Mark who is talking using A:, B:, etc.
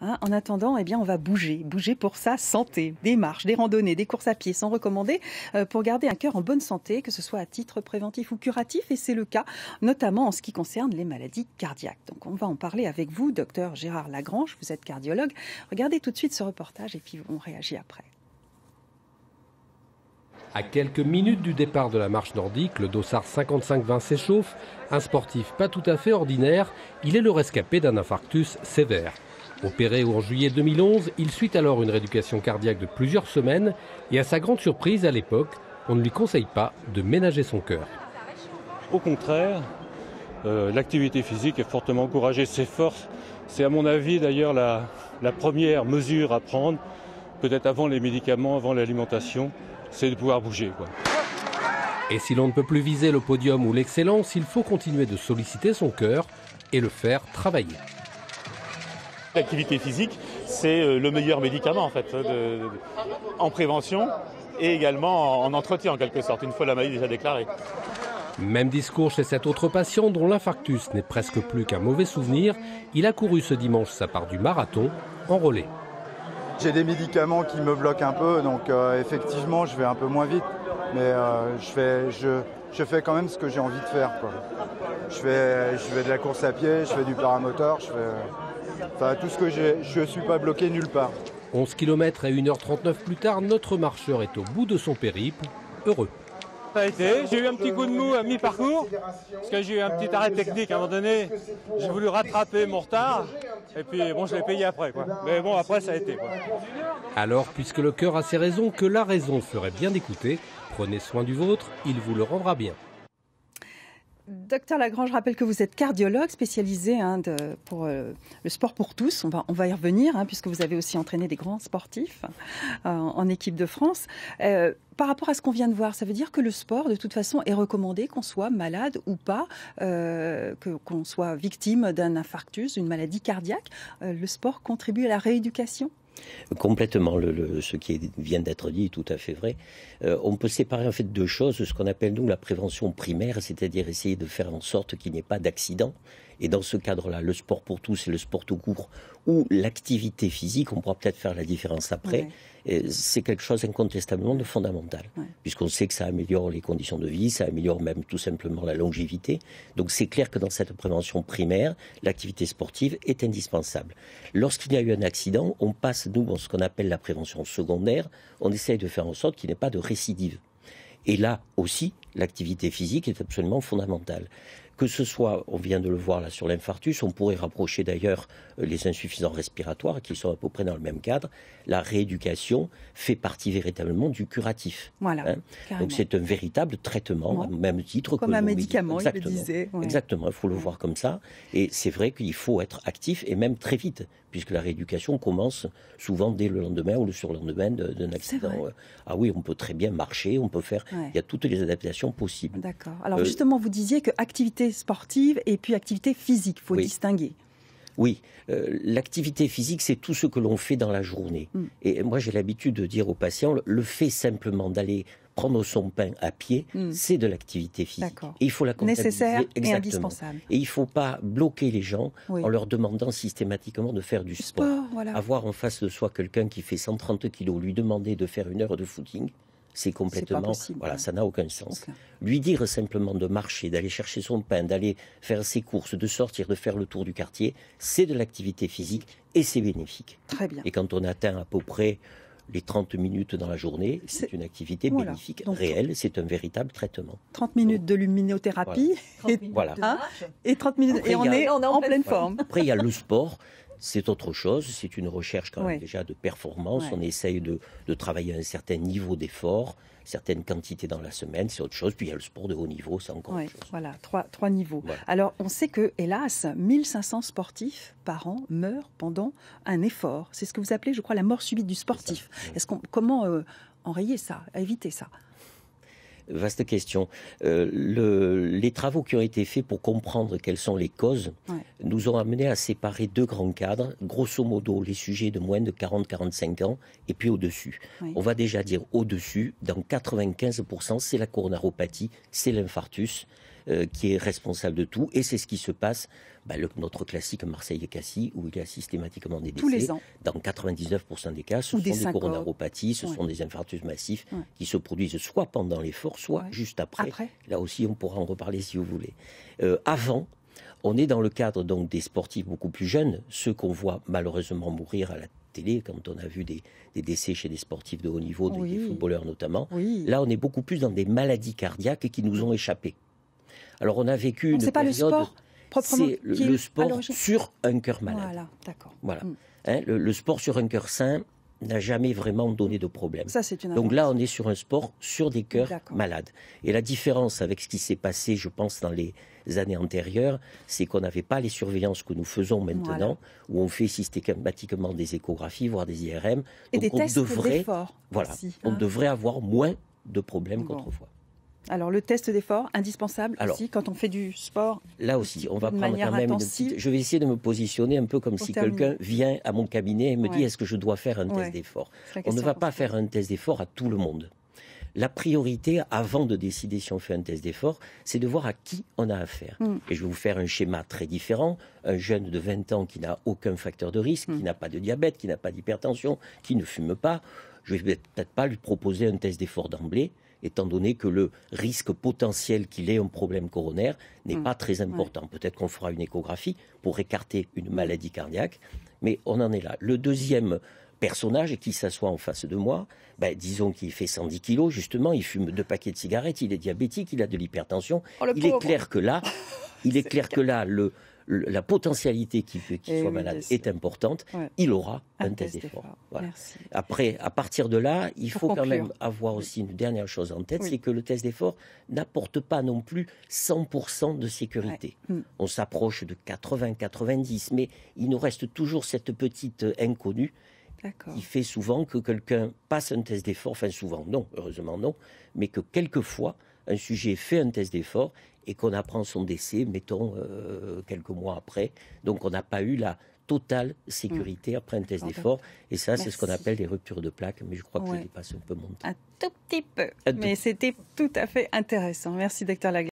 A: Hein. En attendant, eh bien, on va bouger pour sa santé. Des marches, des randonnées, des courses à pied sont recommandées pour garder un cœur en bonne santé, que ce soit à titre préventif ou curatif, et c'est le cas, notamment en ce qui concerne les maladies cardiaques. Donc, on va en parler avec vous, docteur Gérard Lagrange, vous êtes cardiologue. Regardez tout de suite ce reportage et puis on réagit après.
B: À quelques minutes du départ de la marche nordique, le dossard 55-20 s'échauffe. Un sportif pas tout à fait ordinaire, il est le rescapé d'un infarctus sévère. Opéré en juillet 2011, il suit alors une rééducation cardiaque de plusieurs semaines et à sa grande surprise, à l'époque, on ne lui conseille pas de ménager son cœur.
C: Au contraire, l'activité physique est fortement encouragée. C'est à mon avis d'ailleurs la première mesure à prendre, peut-être avant les médicaments, avant l'alimentation. C'est de pouvoir bouger, quoi.
B: Et si l'on ne peut plus viser le podium ou l'excellence, il faut continuer de solliciter son cœur et le faire travailler.
D: L'activité physique, c'est le meilleur médicament en fait, en prévention et également en entretien en quelque sorte, une fois la maladie déjà déclarée.
B: Même discours chez cet autre patient dont l'infarctus n'est presque plus qu'un mauvais souvenir. Il a couru ce dimanche sa part du marathon en relais.
E: J'ai des médicaments qui me bloquent un peu, donc effectivement je vais un peu moins vite, mais je fais quand même ce que j'ai envie de faire, quoi. Je fais de la course à pied, je fais du paramoteur, tout ce que je ne suis pas bloqué nulle part.
B: 11 km et 1h39 plus tard, notre marcheur est au bout de son périple, heureux.
C: Ça a été, j'ai eu un petit coup de mou à mi-parcours, parce que j'ai eu un petit arrêt technique à un moment donné. J'ai voulu rattraper mon retard, et puis bon, je l'ai payé après, quoi. Mais bon, après, ça a été, quoi.
B: Alors, puisque le cœur a ses raisons, que la raison ferait bien d'écouter, prenez soin du vôtre, il vous le rendra bien.
A: Docteur Lagrange, je rappelle que vous êtes cardiologue spécialisé pour le sport pour tous. On va y revenir, puisque vous avez aussi entraîné des grands sportifs en équipe de France. Par rapport à ce qu'on vient de voir, ça veut dire que le sport, de toute façon, est recommandé, qu'on soit malade ou pas, qu'on soit victime d'un infarctus, d'une maladie cardiaque. Le sport contribue à la rééducation ?
F: Complètement, ce qui vient d'être dit est tout à fait vrai. On peut séparer en fait deux choses, ce qu'on appelle nous la prévention primaire, c'est-à-dire essayer de faire en sorte qu'il n'y ait pas d'accident. Et dans ce cadre-là, le sport pour tous et le sport tout court, ou l'activité physique, on pourra peut-être faire la différence après, c'est quelque chose incontestablement de fondamental. Puisqu'on sait que ça améliore les conditions de vie, ça améliore même tout simplement la longévité. Donc c'est clair que dans cette prévention primaire, l'activité sportive est indispensable. Lorsqu'il y a eu un accident, on passe, nous, dans ce qu'on appelle la prévention secondaire, on essaye de faire en sorte qu'il n'y ait pas de récidive. Et là aussi, l'activité physique est absolument fondamentale. Que ce soit, on vient de le voir là sur l'infarctus, on pourrait rapprocher d'ailleurs les insuffisances respiratoires qui sont à peu près dans le même cadre. La rééducation fait partie véritablement du curatif.
A: Voilà.
F: Donc c'est un véritable traitement, au même titre
A: comme un médicament, il le disait. Ouais.
F: Exactement, il faut le voir comme ça. Et c'est vrai qu'il faut être actif et même très vite, puisque la rééducation commence souvent dès le lendemain ou le surlendemain d'un accident. Ah oui, on peut très bien marcher, on peut faire... Il y a toutes les adaptations possibles.
A: D'accord. Alors justement, vous disiez que activité sportive et puis activité physique, il faut distinguer.
F: Oui, l'activité physique, c'est tout ce que l'on fait dans la journée. Et moi, j'ai l'habitude de dire aux patients, le fait simplement d'aller prendre son pain à pied, c'est de l'activité physique. Et il faut la comptabiliser.
A: Nécessaire et indispensable.
F: Et il ne faut pas bloquer les gens en leur demandant systématiquement de faire du sport. Avoir en face de soi quelqu'un qui fait 130 kilos, lui demander de faire 1 heure de footing, c'est complètement... ça n'a aucun sens. Lui dire simplement de marcher, d'aller chercher son pain, d'aller faire ses courses, de sortir, de faire le tour du quartier, c'est de l'activité physique et c'est bénéfique.
A: Très bien.
F: Et quand on atteint à peu près les 30 minutes dans la journée, c'est une activité bénéfique, réelle, c'est un véritable traitement.
A: 30 minutes de luminothérapie, et 30 minutes, après, et on est en pleine forme.
F: Après, il y a le sport. C'est autre chose, c'est une recherche quand même déjà de performance. On essaye de travailler à un certain niveau d'effort, certaines quantités dans la semaine, c'est autre chose. Puis il y a le sport de haut niveau, c'est encore autre chose.
A: Voilà, trois niveaux. Voilà. Alors on sait que, hélas, 1500 sportifs par an meurent pendant un effort. C'est ce que vous appelez, je crois, la mort subite du sportif. Comment enrayer ça, éviter ça ?
F: Vaste question. Les travaux qui ont été faits pour comprendre quelles sont les causes nous ont amené à séparer deux grands cadres. Grosso modo, les sujets de moins de 40-45 ans et puis au-dessus. On va déjà dire au-dessus, dans 95%, c'est la coronaropathie, c'est l'infarctus. qui est responsable de tout. Et c'est ce qui se passe, notre classique Marseille-Cassis, où il y a systématiquement des décès.
A: Tous les ans.
F: Dans 99% des cas, ce sont des coronaropathies, ce sont des infarctus massifs qui se produisent soit pendant l'effort, soit juste après. Là aussi, on pourra en reparler si vous voulez. Avant, on est dans le cadre donc des sportifs beaucoup plus jeunes, ceux qu'on voit malheureusement mourir à la télé, quand on a vu des décès chez des sportifs de haut niveau, des footballeurs notamment. Là, on est beaucoup plus dans des maladies cardiaques qui nous ont échappé. Alors, on a vécu une période...
A: Pas le sport proprement,
F: c'est le sport sur un cœur malade.
A: Voilà, d'accord.
F: Voilà. Le sport sur un cœur sain n'a jamais vraiment donné de problème.
A: Ça, c'est une
F: Donc là, on est sur un sport sur des cœurs malades. Et la différence avec ce qui s'est passé, je pense, dans les années antérieures, c'est qu'on n'avait pas les surveillances que nous faisons maintenant, où on fait systématiquement des échographies, voire des IRM.
A: Et
F: donc
A: des tests d'effort.
F: On devrait avoir moins de problèmes qu'autrefois.
A: Alors, le test d'effort, indispensable aussi quand on fait du sport.
F: Là aussi, on va prendre quand même une petite... Je vais essayer de me positionner un peu comme si quelqu'un vient à mon cabinet et me dit est-ce que je dois faire un test d'effort. On ne va pas faire un test d'effort à tout le monde. La priorité, avant de décider si on fait un test d'effort, c'est de voir à qui on a affaire. Et je vais vous faire un schéma très différent. Un jeune de 20 ans qui n'a aucun facteur de risque, qui n'a pas de diabète, qui n'a pas d'hypertension, qui ne fume pas, je ne vais peut-être pas lui proposer un test d'effort d'emblée, étant donné que le risque potentiel qu'il ait un problème coronaire n'est pas très important. Peut-être qu'on fera une échographie pour écarter une maladie cardiaque, mais on en est là. Le deuxième personnage qui s'assoit en face de moi, disons qu'il fait 110 kilos, justement, il fume 2 paquets de cigarettes, il est diabétique, il a de l'hypertension. Il est clair que là, la potentialité qu'il soit malade est importante, il aura un test d'effort. Voilà. Après, à partir de là, il faut quand même avoir aussi une dernière chose en tête, c'est que le test d'effort n'apporte pas non plus 100% de sécurité. On s'approche de 80-90, mais il nous reste toujours cette petite inconnue qui fait souvent que quelqu'un passe un test d'effort, enfin souvent non, heureusement non, mais que quelquefois, un sujet fait un test d'effort et qu'on apprend son décès, mettons, quelques mois après. Donc on n'a pas eu la totale sécurité après un test d'effort. Et ça, c'est ce qu'on appelle des ruptures de plaques. Mais je crois que je dépasse un peu mon temps.
A: Un tout petit peu. Mais c'était tout à fait intéressant. Merci, Dr Lagrange.